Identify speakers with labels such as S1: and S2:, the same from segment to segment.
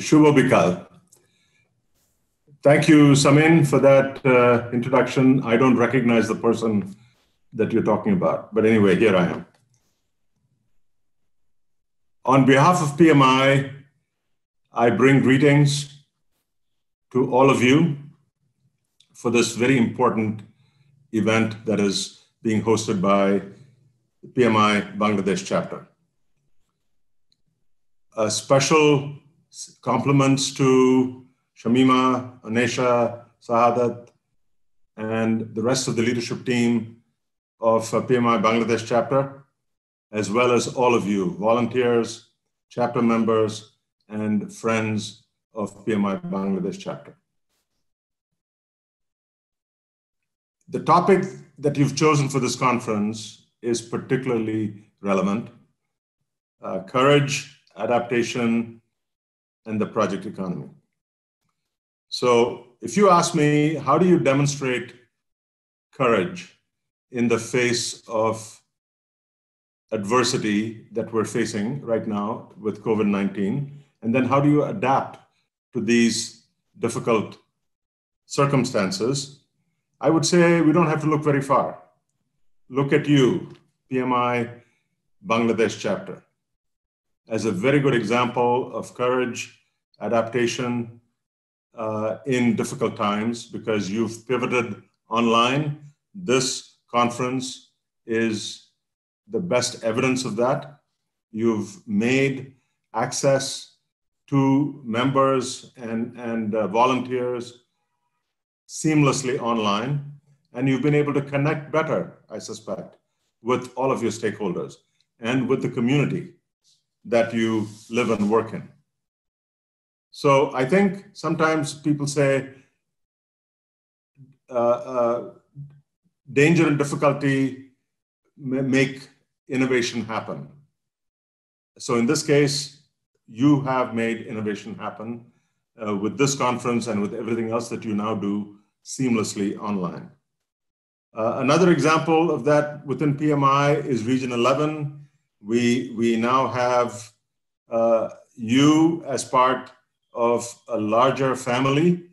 S1: Shubho Bikal. Thank you, Samin, for that introduction. I don't recognize the person that you're talking about, but anyway, here I am. On behalf of PMI, I bring greetings to all of you for this very important event that is being hosted by the PMI Bangladesh chapter. Special compliments to Shamima, Anesha, Sahadat, and the rest of the leadership team of PMI Bangladesh chapter, as well as all of you, volunteers, chapter members, and friends of PMI Bangladesh chapter. The topic that you've chosen for this conference is particularly relevant: courage, adaptation, and the project economy. So if you ask me, how do you demonstrate courage in the face of adversity that we're facing right now with COVID-19? And then how do you adapt to these difficult circumstances? I would say we don't have to look very far. Look at you, PMI Bangladesh chapter, as a very good example of courage, adaptation in difficult times, because you've pivoted online. This conference is the best evidence of that. You've made access to members and volunteers seamlessly online, and you've been able to connect better, I suspect, with all of your stakeholders and with the community that you live and work in. So I think sometimes people say danger and difficulty make innovation happen. So in this case, you have made innovation happen with this conference and with everything else that you now do seamlessly online. Another example of that within PMI is Region 11. We now have you as part of a larger family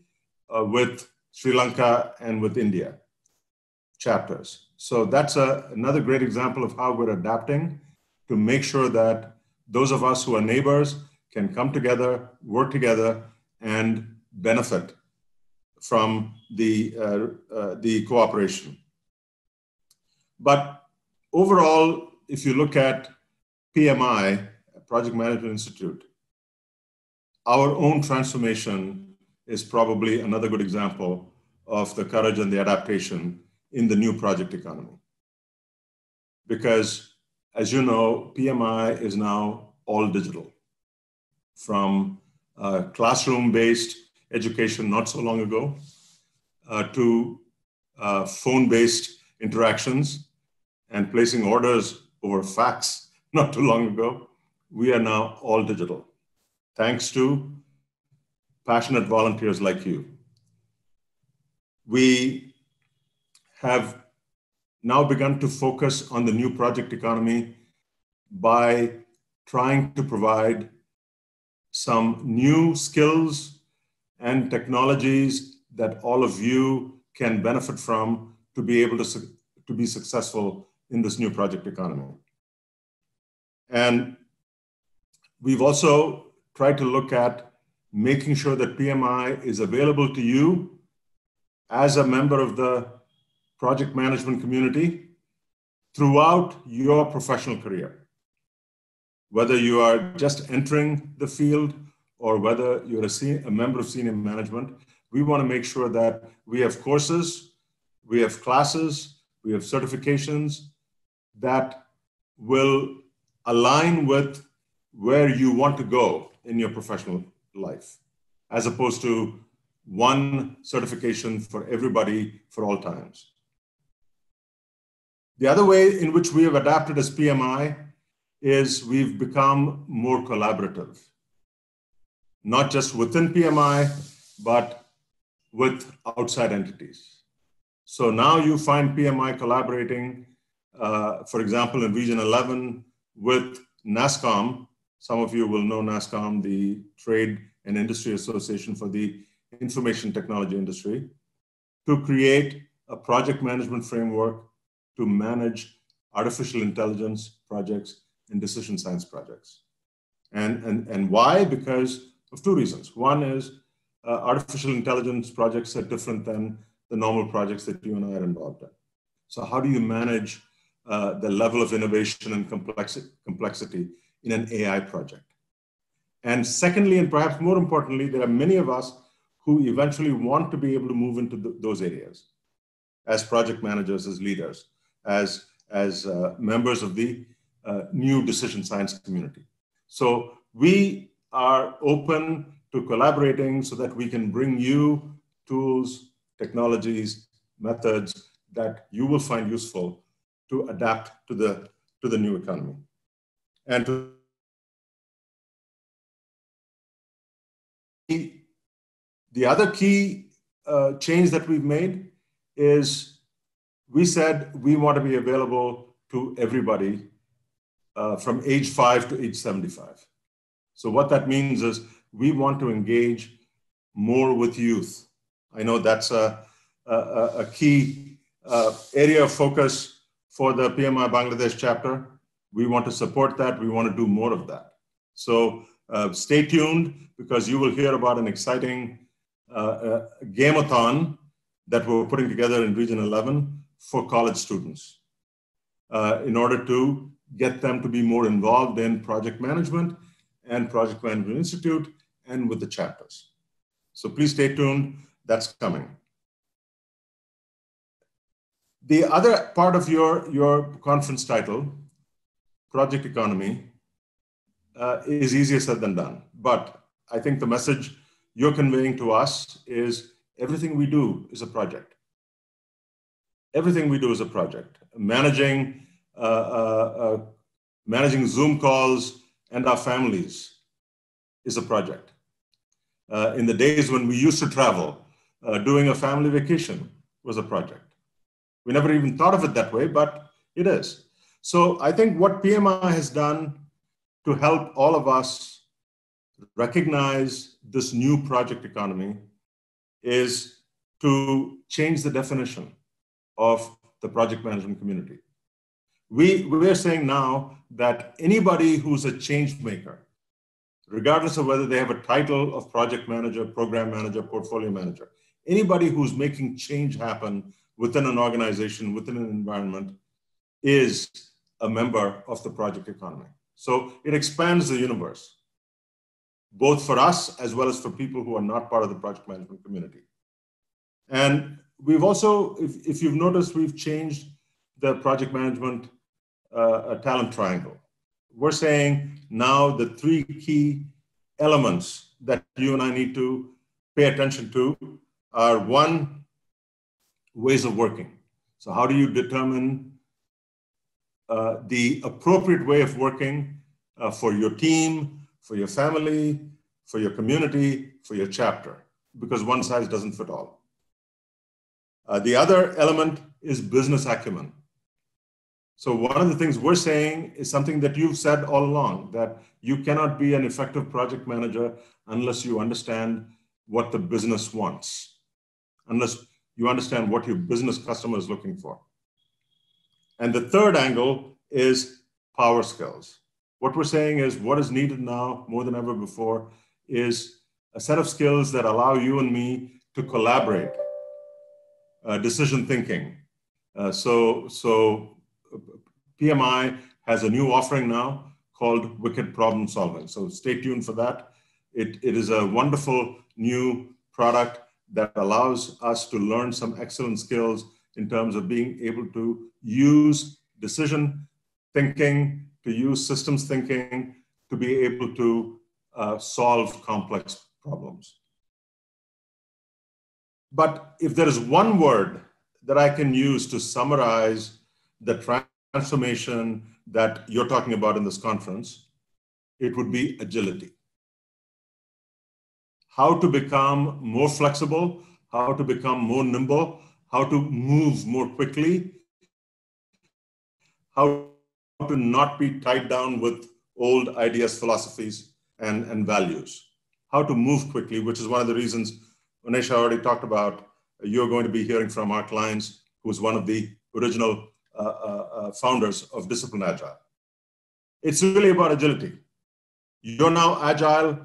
S1: with Sri Lanka and with India chapters. So that's another great example of how we're adapting to make sure that those of us who are neighbors can come together, work together, and benefit from the cooperation. But overall, if you look at PMI, Project Management Institute, our own transformation is probably another good example of the courage and the adaptation in the new project economy. Because, as you know, PMI is now all digital. From classroom-based education not so long ago to phone-based interactions and placing orders over fax not too long ago, we are now all digital, thanks to passionate volunteers like you. We have now begun to focus on the new project economy by trying to provide some new skills and technologies that all of you can benefit from to be able to be successful in this new project economy. And we've also tried to look at making sure that PMI is available to you as a member of the project management community throughout your professional career. Whether you are just entering the field or whether you're a member of senior management, we want to make sure that we have courses, we have classes, we have certifications that will align with where you want to go in your professional life, as opposed to one certification for everybody for all times. The other way in which we have adapted as PMI is we've become more collaborative, not just within PMI, but with outside entities. So now you find PMI collaborating, for example, in Region 11 with NASSCOM. Some of you will know NASSCOM, the trade an industry association for the information technology industry, to create a project management framework to manage artificial intelligence projects and decision science projects. And why? Because of two reasons. One is artificial intelligence projects are different than the normal projects that you and I are involved in. So how do you manage the level of innovation and complexity in an AI project? And secondly, and perhaps more importantly, there are many of us who eventually want to be able to move into those areas as project managers, as leaders, as members of the new decision science community. So we are open to collaborating so that we can bring you tools, technologies, methods that you will find useful to adapt to the new economy. And the other key change that we've made is we said we want to be available to everybody from age 5 to age 75. So what that means is we want to engage more with youth. I know that's a key area of focus for the PMI Bangladesh chapter. We want to support that. We want to do more of that. So stay tuned, because you will hear about an exciting game-a-thon that we're putting together in Region 11 for college students in order to get them to be more involved in project management and Project Management Institute and with the chapters. So please stay tuned, that's coming. The other part of your conference title, Project Economy, is easier said than done. But I think the message you're conveying to us is everything we do is a project. Everything we do is a project. Managing Zoom calls and our families is a project. In the days when we used to travel, doing a family vacation was a project. We never even thought of it that way, but it is. So I think what PMI has done to help all of us recognize this new project economy is to change the definition of the project management community. We're saying now that anybody who's a change maker, regardless of whether they have a title of project manager, program manager, portfolio manager, anybody who's making change happen within an organization, within an environment, is a member of the project economy. So it expands the universe, both for us as well as for people who are not part of the project management community. And we've also, if you've noticed, we've changed the project management talent triangle. We're saying now the three key elements that you and I need to pay attention to are: one, ways of working. So how do you determine the appropriate way of working for your team, for your family, for your community, for your chapter? Because one size doesn't fit all. The other element is business acumen. So one of the things we're saying is something that you've said all along, that you cannot be an effective project manager unless you understand what the business wants, unless you understand what your business customer is looking for. And the third angle is power skills. What we're saying is what is needed now more than ever before is a set of skills that allow you and me to collaborate, decision thinking. So PMI has a new offering now called Wicked Problem Solving. So stay tuned for that. It is a wonderful new product that allows us to learn some excellent skills in terms of being able to use decision thinking, to use systems thinking, to be able to solve complex problems. But if there is one word that I can use to summarize the transformation that you're talking about in this conference, it would be agility. How to become more flexible, how to become more nimble, how to move more quickly, how to not be tied down with old ideas, philosophies, and values. how to move quickly, which is one of the reasons Manisha already talked about. You're going to be hearing from our clients, who's one of the original founders of Discipline Agile. It's really about agility. You're now agile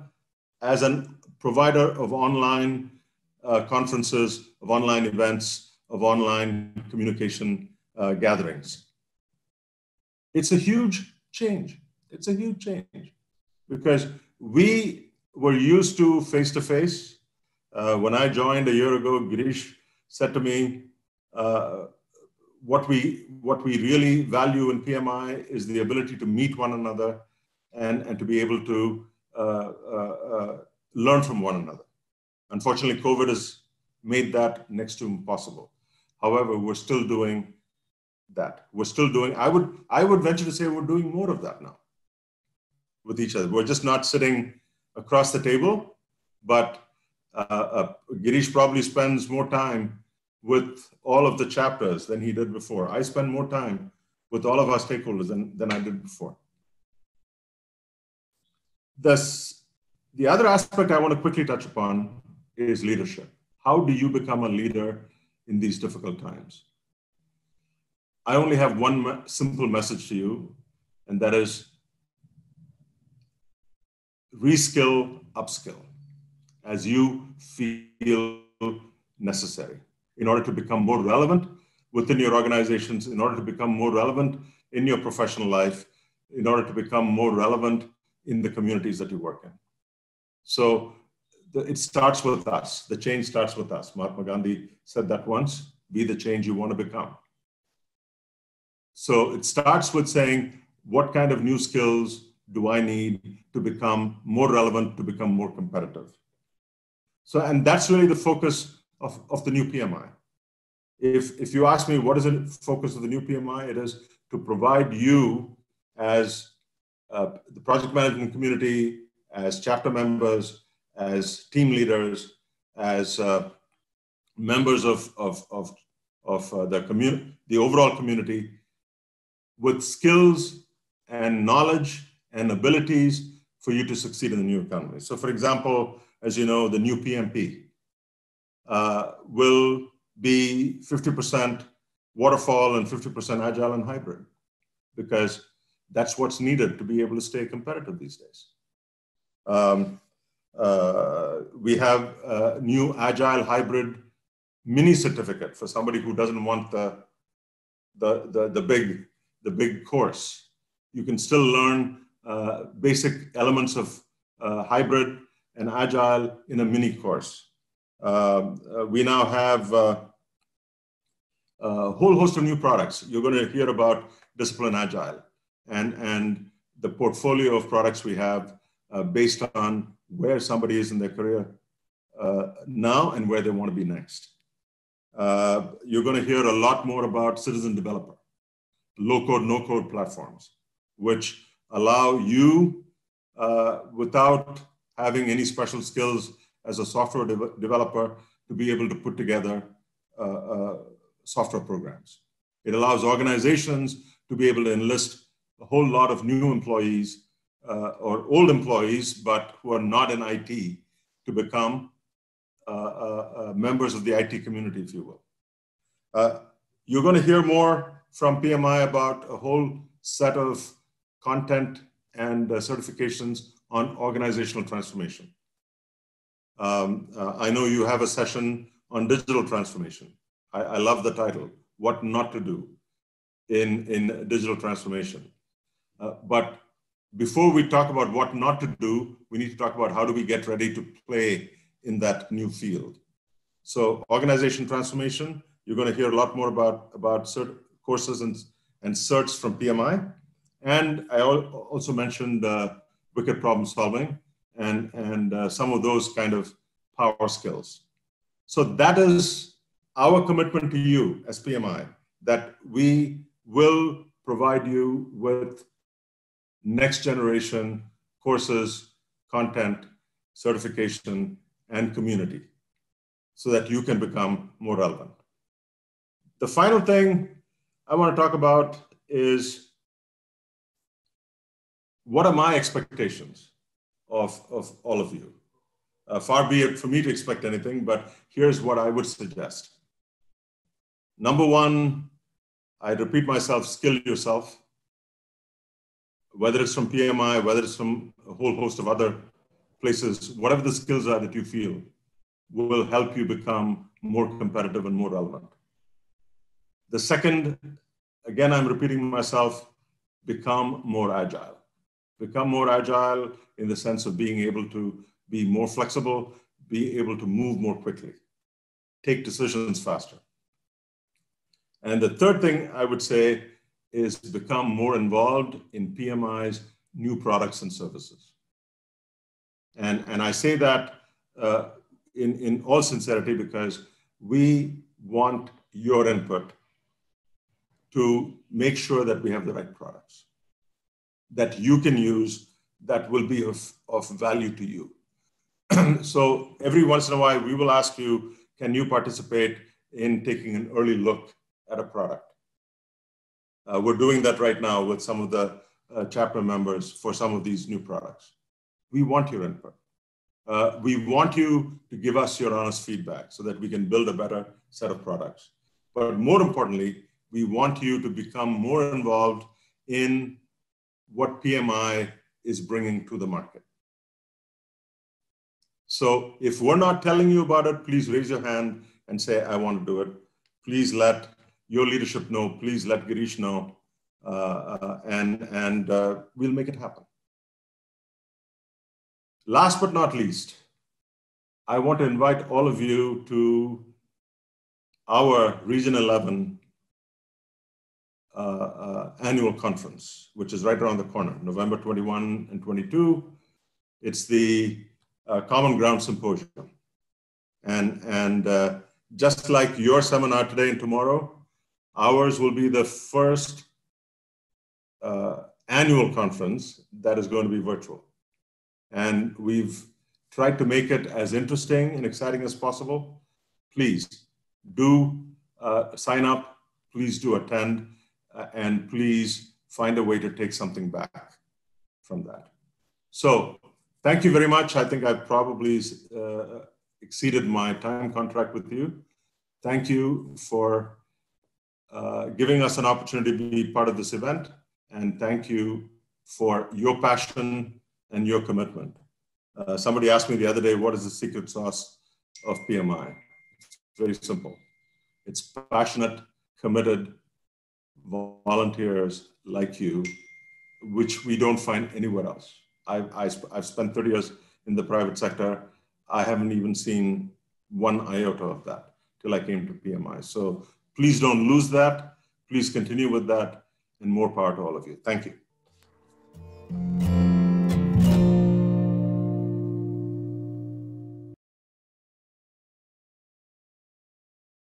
S1: as a provider of online conferences, of online events, of online communication gatherings. It's a huge change. It's a huge change because we were used to face-to-face. When I joined a year ago, Girish said to me, what we really value in PMI is the ability to meet one another and to be able to learn from one another. Unfortunately, COVID has made that next to impossible. However, we're still doing that. We're still doing, I would venture to say we're doing more of that now with each other. We're just not sitting across the table, but Girish probably spends more time with all of the chapters than he did before. I spend more time with all of our stakeholders than I did before. The other aspect I want to quickly touch upon is leadership. How do you become a leader in these difficult times? I only have one simple message to you, and that is reskill, upskill as you feel necessary in order to become more relevant within your organizations, in order to become more relevant in your professional life, in order to become more relevant in the communities that you work in. So it starts with us. The change starts with us. Mahatma Gandhi said that once, be the change you want to become. So it starts with saying, what kind of new skills do I need to become more relevant, to become more competitive? So, and that's really the focus of the new PMI. If you ask me, what is the focus of the new PMI? It is to provide you as the project management community, as chapter members, as team leaders, as members of the community, the overall community, with skills and knowledge and abilities for you to succeed in the new economy. So for example, as you know, the new PMP will be 50% waterfall and 50% agile and hybrid, because that's what's needed to be able to stay competitive these days. We have a new agile hybrid mini certificate for somebody who doesn't want the big course. You can still learn basic elements of hybrid and agile in a mini course. We now have a whole host of new products. You're going to hear about Discipline Agile and the portfolio of products we have based on where somebody is in their career now and where they want to be next. You're going to hear a lot more about Citizen Developer, low-code, no-code platforms, which allow you, without having any special skills as a software developer, to be able to put together software programs. It allows organizations to be able to enlist a whole lot of new employees or old employees, but who are not in IT, to become members of the IT community, if you will. You're going to hear more from PMI about a whole set of content and certifications on organizational transformation. I know you have a session on digital transformation. I love the title, What Not to Do in Digital Transformation. But before we talk about what not to do, we need to talk about how do we get ready to play in that new field. So organization transformation, you're going to hear a lot more about courses and certs from PMI. And I also mentioned wicked problem solving and some of those kind of power skills. So that is our commitment to you as PMI, that we will provide you with next generation courses, content, certification, and community so that you can become more relevant. The final thing I want to talk about is, what are my expectations of all of you? Far be it for me to expect anything, but here's what I would suggest. Number one, I repeat myself, skill yourself. Whether it's from PMI, whether it's from a whole host of other places, whatever the skills are that you feel will help you become more competitive and more relevant. The second, again, I'm repeating myself, become more agile. Become more agile in the sense of being able to be more flexible, be able to move more quickly, take decisions faster. And the third thing I would say is become more involved in PMI's new products and services. And I say that in all sincerity because we want your input to make sure that we have the right products that you can use that will be of value to you. So every once in a while, we will ask you, can you participate in taking an early look at a product? We're doing that right now with some of the chapter members for some of these new products. We want your input. We want you to give us your honest feedback so that we can build a better set of products. But more importantly, we want you to become more involved in what PMI is bringing to the market. So if we're not telling you about it, please raise your hand and say, I want to do it. Please let your leadership know. Please let Girish know. And we'll make it happen. Last but not least, I want to invite all of you to our Region 11 annual conference, which is right around the corner, November 21 and 22. It's the Common Ground Symposium. And just like your seminar today and tomorrow, ours will be the first annual conference that is going to be virtual. And we've tried to make it as interesting and exciting as possible. Please do sign up, please do attend, and please find a way to take something back from that. So thank you very much. I think I've probably exceeded my time contract with you. Thank you for giving us an opportunity to be part of this event. And thank you for your passion and your commitment. Somebody asked me the other day, what is the secret sauce of PMI? It's very simple. It's passionate, committed volunteers like you, which we don't find anywhere else. I've spent 30 years in the private sector. I haven't even seen one iota of that till I came to PMI. So please don't lose that. Please continue with that, and more power to all of you. Thank you.